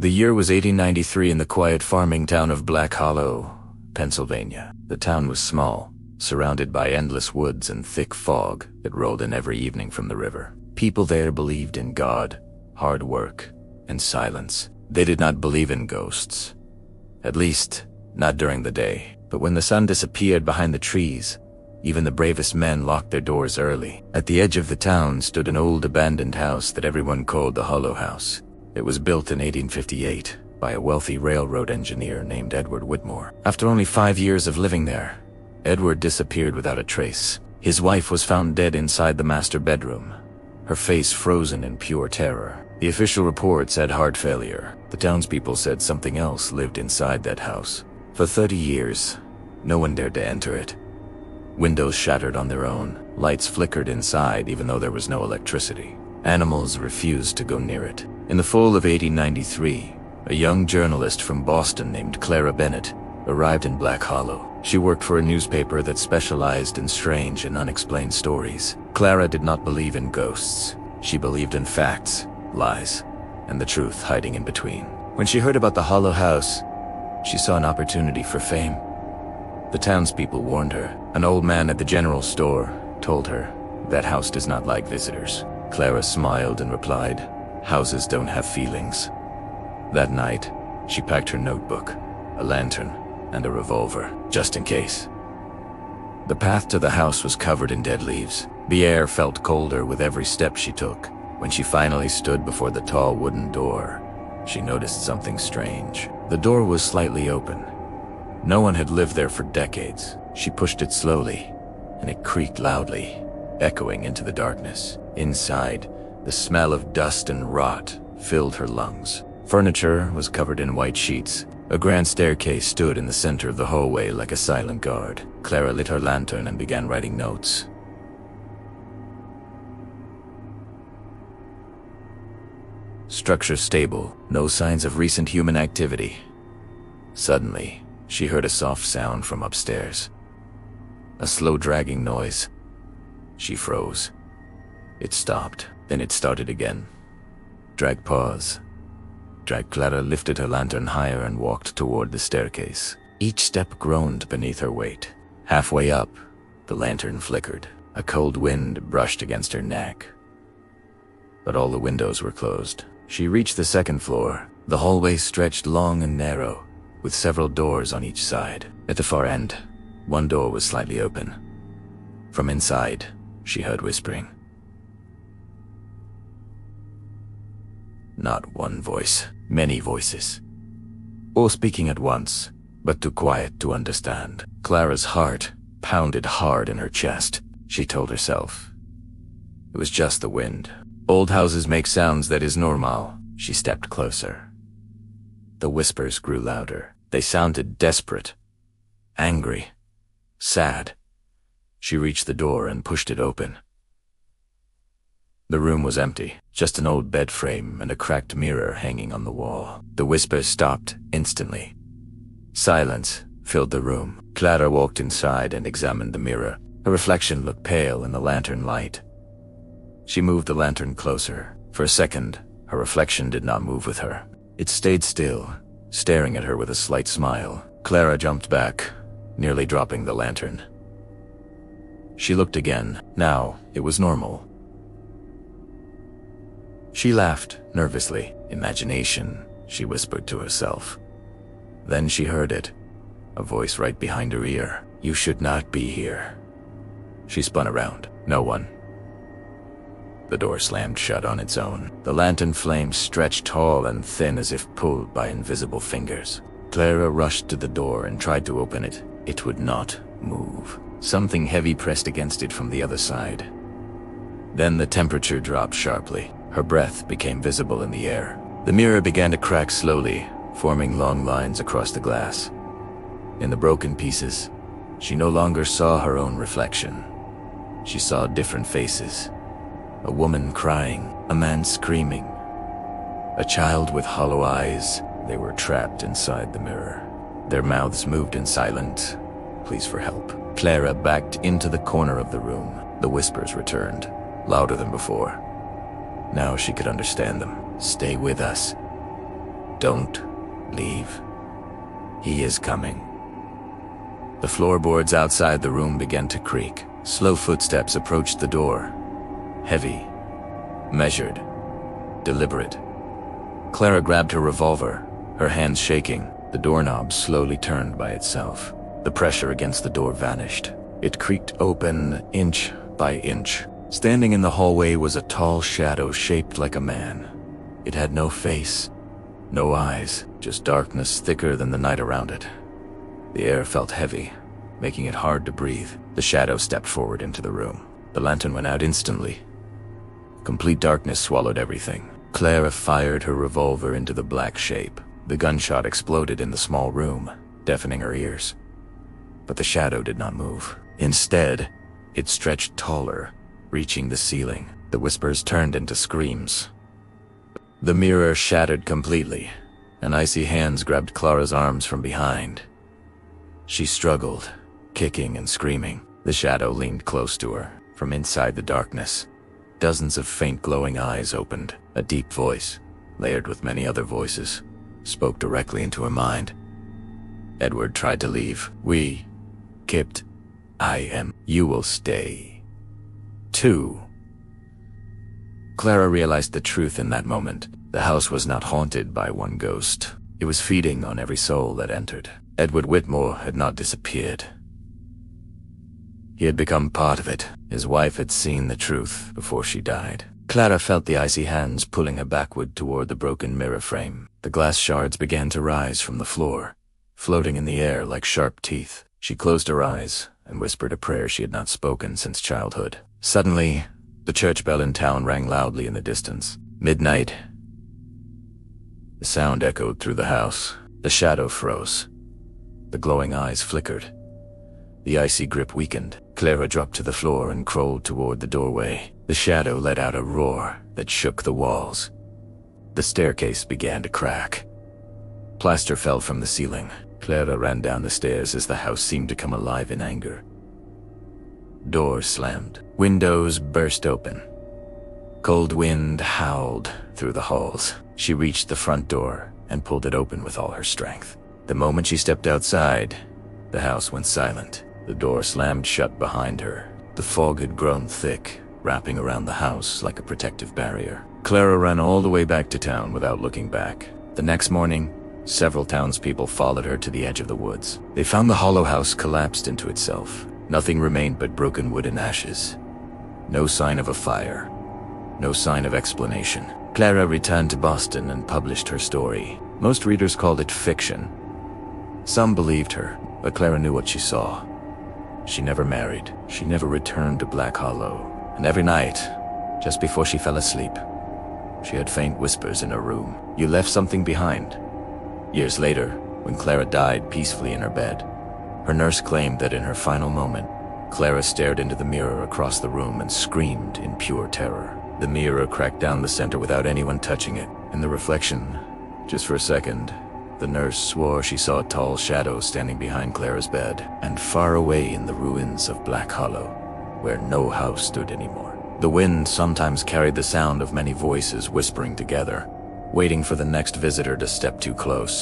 The year was 1893 in the quiet farming town of Black Hollow, Pennsylvania. The town was small, surrounded by endless woods and thick fog that rolled in every evening from the river. People there believed in God, hard work, and silence. They did not believe in ghosts. At least, not during the day. But when the sun disappeared behind the trees, even the bravest men locked their doors early. At the edge of the town stood an old abandoned house that everyone called the Hollow House. It was built in 1858 by a wealthy railroad engineer named Edward Whitmore. After only 5 years of living there, Edward disappeared without a trace. His wife was found dead inside the master bedroom, her face frozen in pure terror. The official report said heart failure. The townspeople said something else lived inside that house. For 30 years, no one dared to enter it. Windows shattered on their own. Lights flickered inside even though there was no electricity. Animals refused to go near it. In the fall of 1893, a young journalist from Boston named Clara Bennett arrived in Black Hollow. She worked for a newspaper that specialized in strange and unexplained stories. Clara did not believe in ghosts. She believed in facts, lies, and the truth hiding in between. When she heard about the Hollow House, she saw an opportunity for fame. The townspeople warned her. An old man at the general store told her, "That house does not like visitors." Clara smiled and replied, "Houses don't have feelings." That night, she packed her notebook, a lantern, and a revolver, just in case. The path to the house was covered in dead leaves. The air felt colder with every step she took. When she finally stood before the tall wooden door, she noticed something strange. The door was slightly open. No one had lived there for decades. She pushed it slowly, and it creaked loudly, echoing into the darkness. Inside, the smell of dust and rot filled her lungs. Furniture was covered in white sheets. A grand staircase stood in the center of the hallway like a silent guard. Clara lit her lantern and began writing notes. Structure stable, no signs of recent human activity. Suddenly, she heard a soft sound from upstairs. A slow dragging noise. She froze. It stopped, then it started again. Drag pause. Drag. Clara lifted her lantern higher and walked toward the staircase. Each step groaned beneath her weight. Halfway up, the lantern flickered. A cold wind brushed against her neck. But all the windows were closed. She reached the second floor. The hallway stretched long and narrow, with several doors on each side. At the far end, one door was slightly open. From inside, she heard whispering. Not one voice, many voices. All speaking at once, but too quiet to understand. Clara's heart pounded hard in her chest. She told herself. It was just the wind. Old houses make sounds that is normal. She stepped closer. The whispers grew louder. They sounded desperate, angry, sad. She reached the door and pushed it open. The room was empty, just an old bed frame and a cracked mirror hanging on the wall. The whispers stopped instantly. Silence filled the room. Clara walked inside and examined the mirror. Her reflection looked pale in the lantern light. She moved the lantern closer. For a second, her reflection did not move with her. It stayed still, staring at her with a slight smile. Clara jumped back, nearly dropping the lantern. She looked again. Now, it was normal. She laughed, nervously. Imagination, she whispered to herself. Then she heard it, a voice right behind her ear. You should not be here. She spun around. No one. The door slammed shut on its own. The lantern flame stretched tall and thin as if pulled by invisible fingers. Clara rushed to the door and tried to open it. It would not move. Something heavy pressed against it from the other side. Then the temperature dropped sharply. Her breath became visible in the air. The mirror began to crack slowly, forming long lines across the glass. In the broken pieces, she no longer saw her own reflection. She saw different faces. A woman crying, a man screaming, a child with hollow eyes. They were trapped inside the mirror. Their mouths moved in silent pleas for help. Clara backed into the corner of the room. The whispers returned, louder than before. Now she could understand them. Stay with us. Don't leave. He is coming. The floorboards outside the room began to creak. Slow footsteps approached the door. Heavy, measured, deliberate. Clara grabbed her revolver, her hands shaking. The doorknob slowly turned by itself. The pressure against the door vanished. It creaked open inch by inch. Standing in the hallway was a tall shadow shaped like a man. It had no face, no eyes, just darkness thicker than the night around it. The air felt heavy, making it hard to breathe. The shadow stepped forward into the room. The lantern went out instantly. Complete darkness swallowed everything. Clara fired her revolver into the black shape. The gunshot exploded in the small room, deafening her ears. But the shadow did not move. Instead, it stretched taller, reaching the ceiling. The whispers turned into screams. The mirror shattered completely, and icy hands grabbed Clara's arms from behind. She struggled, kicking and screaming. The shadow leaned close to her. From inside the darkness, dozens of faint glowing eyes opened. A deep voice, layered with many other voices, spoke directly into her mind. Edward tried to leave. We kept. I am. You will stay. 2. Clara realized the truth in that moment. The house was not haunted by one ghost. It was feeding on every soul that entered. Edward Whitmore had not disappeared. He had become part of it. His wife had seen the truth before she died. Clara felt the icy hands pulling her backward toward the broken mirror frame. The glass shards began to rise from the floor, floating in the air like sharp teeth. She closed her eyes and whispered a prayer she had not spoken since childhood. Suddenly, the church bell in town rang loudly in the distance. Midnight. The sound echoed through the house. The shadow froze. The glowing eyes flickered. The icy grip weakened. Clara dropped to the floor and crawled toward the doorway. The shadow let out a roar that shook the walls. The staircase began to crack. Plaster fell from the ceiling. Clara ran down the stairs as the house seemed to come alive in anger. Doors slammed. Windows burst open. Cold wind howled through the halls. She reached the front door and pulled it open with all her strength. The moment she stepped outside, the house went silent. The door slammed shut behind her. The fog had grown thick, wrapping around the house like a protective barrier. Clara ran all the way back to town without looking back. The next morning, several townspeople followed her to the edge of the woods. They found the hollow house collapsed into itself. Nothing remained but broken wood and ashes. No sign of a fire. No sign of explanation. Clara returned to Boston and published her story. Most readers called it fiction. Some believed her, but Clara knew what she saw. She never married. She never returned to Black Hollow. And every night, just before she fell asleep, she had faint whispers in her room. You left something behind. Years later, when Clara died peacefully in her bed, her nurse claimed that in her final moment, Clara stared into the mirror across the room and screamed in pure terror. The mirror cracked down the center without anyone touching it. In the reflection, just for a second, the nurse swore she saw a tall shadow standing behind Clara's bed, and far away in the ruins of Black Hollow, where no house stood anymore. The wind sometimes carried the sound of many voices whispering together, waiting for the next visitor to step too close.